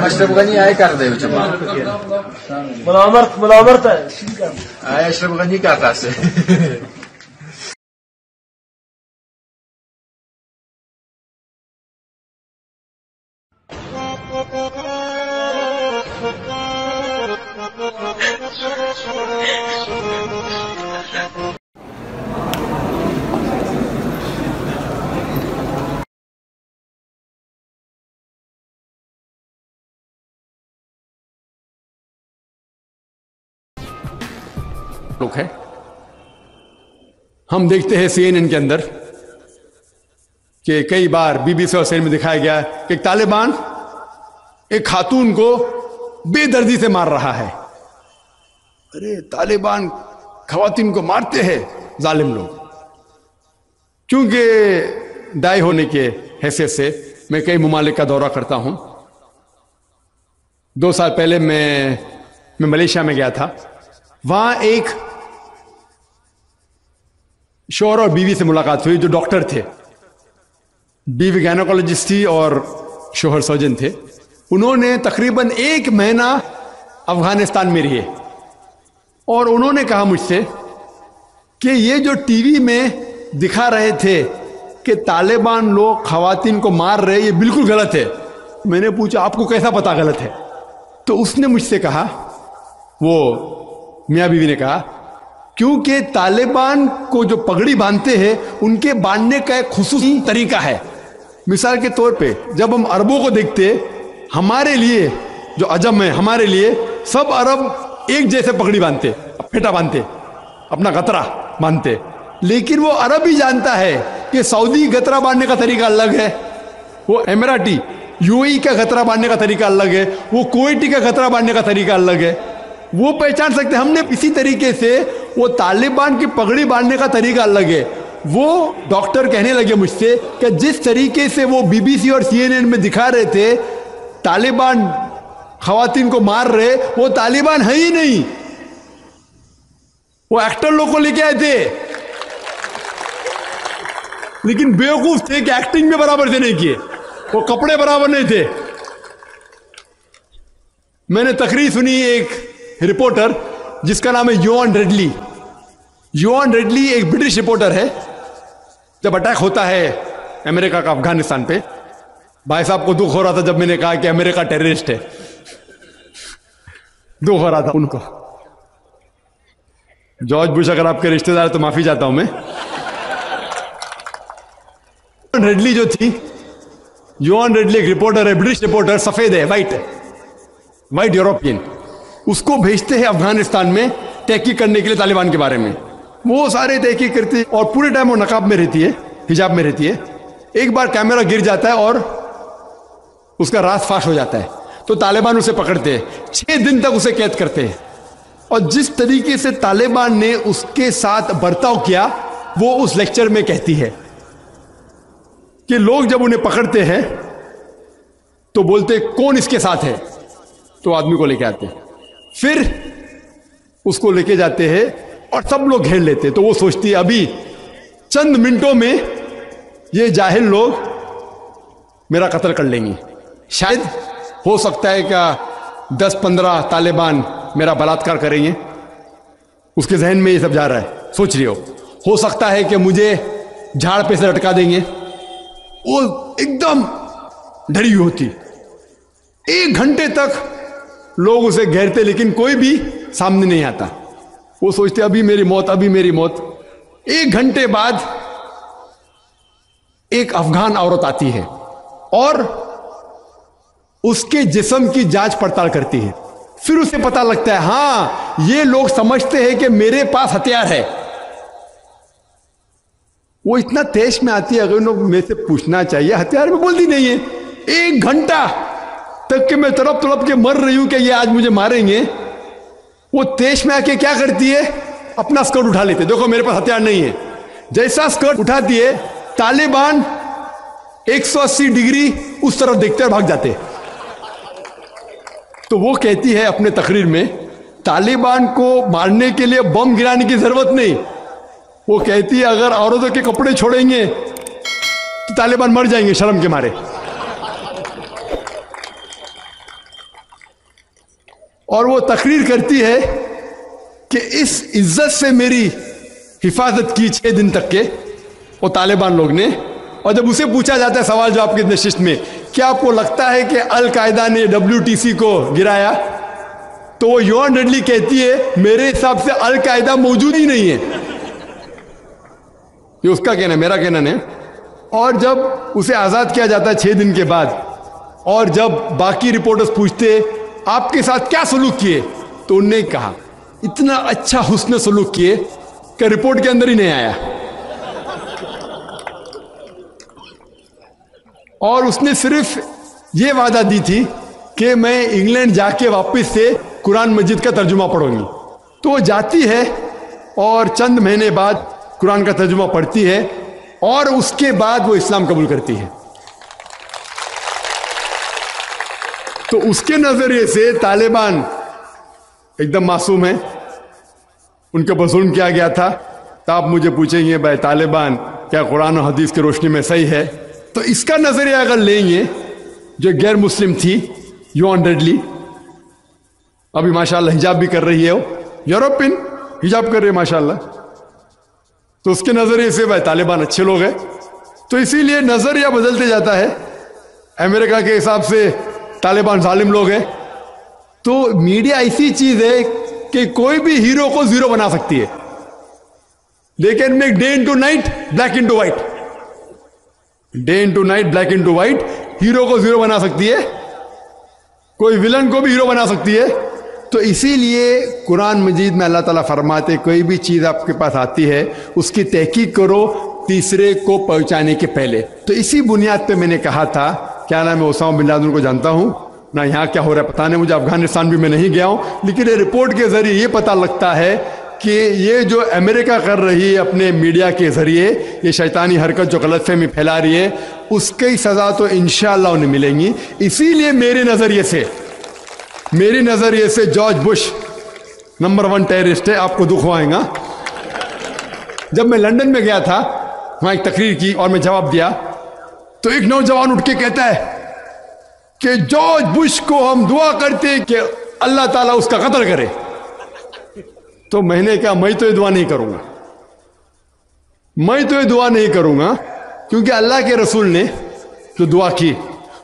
Aşraf Ghani आए कर दे उचमा मुलामरत है आए अशरफ गनी का था से लोग है। हम देखते हैं CNN के अंदर कि कई बार BBC और CNN में दिखाया गया कि एक तालिबान एक खातून को बेदर्दी से मार रहा है। अरे तालिबान खवातीन को मारते हैं जालिम लोग। क्योंकि दाई होने के हैसियत से मैं कई ममालिक का दौरा करता हूं। 2 साल पहले मैं मलेशिया में गया था। वहां एक शौहर और बीवी से मुलाकात हुई जो डॉक्टर थे। बीवी गायनोकोलॉजिस्ट थी और शौहर सर्जन थे। उन्होंने तकरीबन 1 महीना अफगानिस्तान में रहे और उन्होंने कहा मुझसे कि ये जो टीवी में दिखा रहे थे कि तालिबान लोग खवातीन को मार रहे, ये बिल्कुल गलत है। मैंने पूछा आपको कैसा पता गलत है? तो उसने मुझसे कहा, वो मियाँ बीवी ने कहा, क्योंकि तालिबान को जो पगड़ी बांधते हैं उनके बांधने का एक खुसूसी तरीका है। मिसाल के तौर पे जब हम अरबों को देखते, हमारे लिए जो अजम है, हमारे लिए सब अरब एक जैसे पगड़ी बांधते, फेटा बांधते, अपना गतरा बांधते। लेकिन वो अरब ही जानता है कि सऊदी गतरा बांधने का तरीका अलग है, वो एमिराटी UAE का गतरा बांधने का तरीका अलग है, वो कुवैती का गतरा बांधने का तरीका अलग है। वो पहचान सकते। हमने इसी तरीके से वो तालिबान की पगड़ी बांधने का तरीका अलग है। वो डॉक्टर कहने लगे मुझसे कि जिस तरीके से वो BBC और CNN में दिखा रहे थे तालिबान खवातीन को मार रहे, वो तालिबान है ही नहीं, वो एक्टर लोग को लेके आए थे। लेकिन बेवकूफ थे कि एक्टिंग में बराबर से नहीं किए, वो कपड़े बराबर नहीं थे। मैंने तकरीर सुनी एक रिपोर्टर जिसका नाम है योआन रेडली। योआन रेडली एक ब्रिटिश रिपोर्टर है। जब अटैक होता है अमेरिका का अफगानिस्तान पे, भाई साहब को दुख हो रहा था जब मैंने कहा कि अमेरिका टेररिस्ट है। दुख हो रहा था उनको। जॉर्ज बुश अगर आपके रिश्तेदार तो माफी चाहता हूं मैं। रेडली जो थी, योआन रेडली एक रिपोर्टर है, ब्रिटिश रिपोर्टर, सफेद है, वाइट यूरोपियन। उसको भेजते हैं अफगानिस्तान में तहकीक करने के लिए तालिबान के बारे में। वो सारे तहकीक करते और पूरे टाइम वो नकाब में रहती है, हिजाब में रहती है। एक बार कैमरा गिर जाता है और उसका राज फाश हो जाता है, तो तालिबान उसे पकड़ते हैं। 6 दिन तक उसे कैद करते हैं। और जिस तरीके से तालिबान ने उसके साथ बर्ताव किया, वो उस लेक्चर में कहती है कि लोग जब उन्हें पकड़ते हैं तो बोलते कौन इसके साथ है, तो आदमी को लेके आते हैं, फिर उसको लेके जाते हैं और सब लोग घेर लेते। तो वो सोचती है अभी चंद मिनटों में ये जाहिल लोग मेरा कत्ल कर लेंगे। शायद हो सकता है क्या 10-15 तालिबान मेरा बलात्कार करेंगे। उसके जहन में ये सब जा रहा है, सोच रही हो सकता है कि मुझे झाड़ पे से लटका देंगे। वो एकदम डरी हुई होती। 1 घंटे तक लोग उसे घेरते लेकिन कोई भी सामने नहीं आता। वो सोचते अभी मेरी मौत, अभी मेरी मौत। 1 घंटे बाद एक अफगान औरत आती है और उसके जिस्म की जांच पड़ताल करती है। फिर उसे पता लगता है हां ये लोग समझते हैं कि मेरे पास हथियार है। वो इतना तेज में आती है, अगर लोग मेरे से पूछना चाहिए हथियार में, बोलती नहीं है। 1 घंटा तक के मैं तड़प तड़प के मर रही हूं कि ये आज मुझे मारेंगे। वो तेज में आके क्या करती है, अपना स्कर्ट उठा लेते, देखो मेरे पास हथियार नहीं है। जैसा स्कर्ट उठाती है, तालिबान 180 डिग्री उस तरफ देखते और भाग जाते। तो वो कहती है अपने तकरीर में, तालिबान को मारने के लिए बम गिराने की जरूरत नहीं। वो कहती है अगर औरतों के कपड़े छोड़ेंगे तो तालिबान मर जाएंगे शर्म के मारे। और वो तकरीर करती है कि इस इज्जत से मेरी हिफाजत की 6 दिन तक के वो तालिबान लोग ने। और जब उसे पूछा जाता है सवाल जवाब के नशिस्त में, क्या आपको लगता है कि अल कायदा ने WTC को गिराया, तो वो योआन रेडली कहती है मेरे हिसाब से अल कायदा मौजूद ही नहीं है। ये उसका कहना है, मेरा कहना नहीं। और जब उसे आजाद किया जाता है 6 दिन के बाद, और जब बाकी रिपोर्टर्स पूछते आपके साथ क्या सलूक किए, तो उनने कहा इतना अच्छा हुस्न सलूक किए कि रिपोर्ट के अंदर ही नहीं आया। और उसने सिर्फ ये वादा दी थी कि मैं इंग्लैंड जाके वापस से कुरान मजीद का तर्जुमा पढ़ूंगी। तो वो जाती है और चंद महीने बाद कुरान का तर्जुमा पढ़ती है और उसके बाद वो इस्लाम कबूल करती है। तो उसके नजरिए से तालिबान एकदम मासूम है, उनके ऊपर जुल्म किया गया था। तो आप मुझे पूछेंगे भाई तालिबान क्या कुरान और हदीस की रोशनी में सही है? तो इसका नजरिया अगर लेंगे, जो गैर मुस्लिम थी योआन रेडली, अभी माशाल्लाह हिजाब भी कर रही है, वो यूरोपियन हिजाब कर रही है माशाल्लाह, तो उसके नजरिए से भाई तालिबान अच्छे लोग हैं। तो इसीलिए नजरिया बदलते जाता है। अमेरिका के हिसाब से तालिबान जालिम लोग हैं। तो मीडिया ऐसी चीज है कि कोई भी हीरो को जीरो बना सकती है। They can make day into night, black into white, day into night, black into white. Hero को जीरो बना सकती है, कोई विलन को भी हीरो बना सकती है। तो इसीलिए कुरान मजीद में अल्लाह ताला फरमाते कोई भी चीज़ आपके पास आती है उसकी तहकीक करो तीसरे को पहुंचाने के पहले। तो इसी बुनियाद पे मैंने कहा था, क्या नाम है, ओसामा बिन लादेन को जानता हूं ना, यहाँ क्या हो रहा है पता नहीं मुझे, अफगानिस्तान भी मैं नहीं गया हूँ, लेकिन ये रिपोर्ट के जरिए ये पता लगता है कि ये जो अमेरिका कर रही है अपने मीडिया के जरिए, ये शैतानी हरकत जो गलतफहमी फैला रही है, उसकी सज़ा तो इंशाअल्लाह उन्हें मिलेंगी। इसीलिए मेरे नज़रिए से जॉर्ज बुश नंबर 1 टेररिस्ट है। आपको दुख आएगा। जब मैं लंदन में गया था, वहाँ एक तकरीर की और मैं जवाब दिया, तो एक नौजवान उठ के कहता है कि जॉर्ज बुश को हम दुआ करते हैं कि अल्लाह ताला उसका कत्ल करे। तो मैंने कहा मैं तो ये दुआ नहीं करूंगा, मैं तो ये दुआ नहीं करूंगा, क्योंकि अल्लाह के रसूल ने जो दुआ की,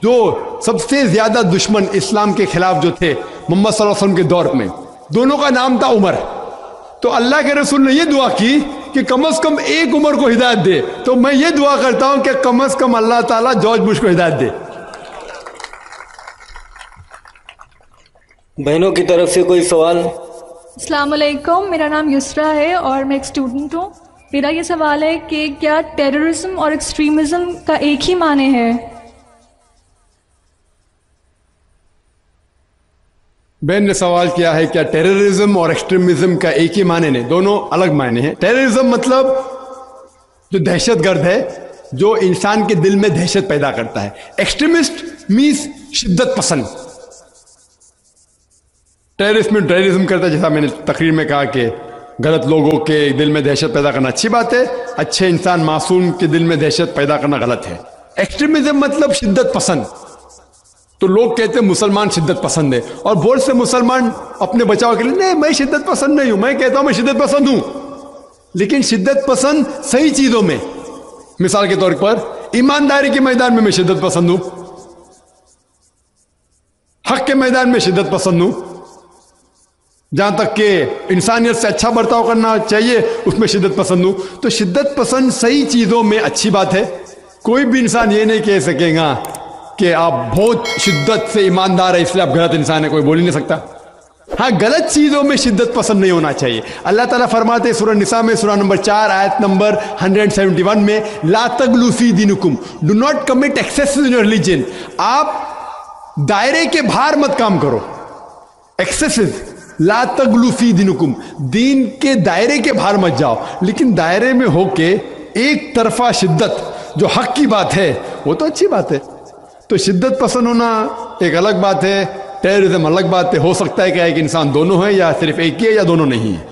जो सबसे ज्यादा दुश्मन इस्लाम के खिलाफ जो थे मोहम्मद सल्लल्लाहु अलैहि वसल्लम के दौर में, दोनों का नाम था उमर। तो अल्लाह के रसूल ने यह दुआ की कि कम से कम एक उमर को हिदायत दे। तो मैं ये दुआ करता हूं कि कम से कम अल्लाह ताला जॉर्ज बुश को हिदायत दे। बहनों की तरफ से कोई सवाल? अस्सलाम वालेकुम, मेरा नाम युसरा है और मैं एक स्टूडेंट हूँ। मेरा ये सवाल है कि क्या टेररिज्म और एक्सट्रीमिज्म का एक ही माने है? बहन ने सवाल किया है क्या टेररिज्म और एक्सट्रीमिज्म का एक ही माने नहीं, दोनों अलग माने हैं। टेररिज्म मतलब जो दहशतगर्द है, जो इंसान के दिल में दहशत पैदा करता है। एक्सट्रीमिस्ट मीन्स शिद्दत पसंद। टेररिस्ट में टेररिज्म करता है, जैसा मैंने तकरीर में कहा कि गलत लोगों के दिल में दहशत पैदा करना अच्छी बात है, अच्छे इंसान मासूम के दिल में दहशत पैदा करना गलत है। एक्सट्रीमिज्म मतलब शिद्दत पसंद। तो लोग कहते हैं मुसलमान शिद्दत पसंद है, और बहुत से मुसलमान अपने बचाव के लिए, नहीं मैं शिद्दत पसंद नहीं हूं, मैं कहता हूं मैं शिद्दत पसंद हूं, लेकिन शिद्दत पसंद सही चीजों में। मिसाल के तौर पर ईमानदारी के मैदान में मैं शिद्दत पसंद हूं, हक के मैदान में शिद्दत पसंद हूं, जहां तक कि इंसानियत से अच्छा बर्ताव करना चाहिए उसमें शिद्दत पसंद हूं। तो शिद्दत पसंद सही चीजों में अच्छी बात है। कोई भी इंसान ये नहीं कह सकेगा कि आप बहुत शिद्दत से ईमानदार है इसलिए आप गलत इंसान है, कोई बोल ही नहीं सकता। हाँ, गलत चीजों में शिद्दत पसंद नहीं होना चाहिए। अल्लाह ताला फरमाते हैं सूरह निसा में, सूरह नंबर 4 आयत नंबर 171 में, ला तगलू फी दीनुकुम, do not commit excess in your religion. आप दायरे के बाहर मत काम करो, एक्सेसिव, ला तगलू फी दीनुकुम, दीन के दायरे के बाहर मत जाओ। लेकिन दायरे में होके एक तरफा शिद्दत जो हक की बात है वो तो अच्छी बात है। तो शिद्दत पसंद होना एक अलग बात है, टेररिज्म अलग बात है। हो सकता है कि एक इंसान दोनों है, या सिर्फ एक ही है, या दोनों नहीं है।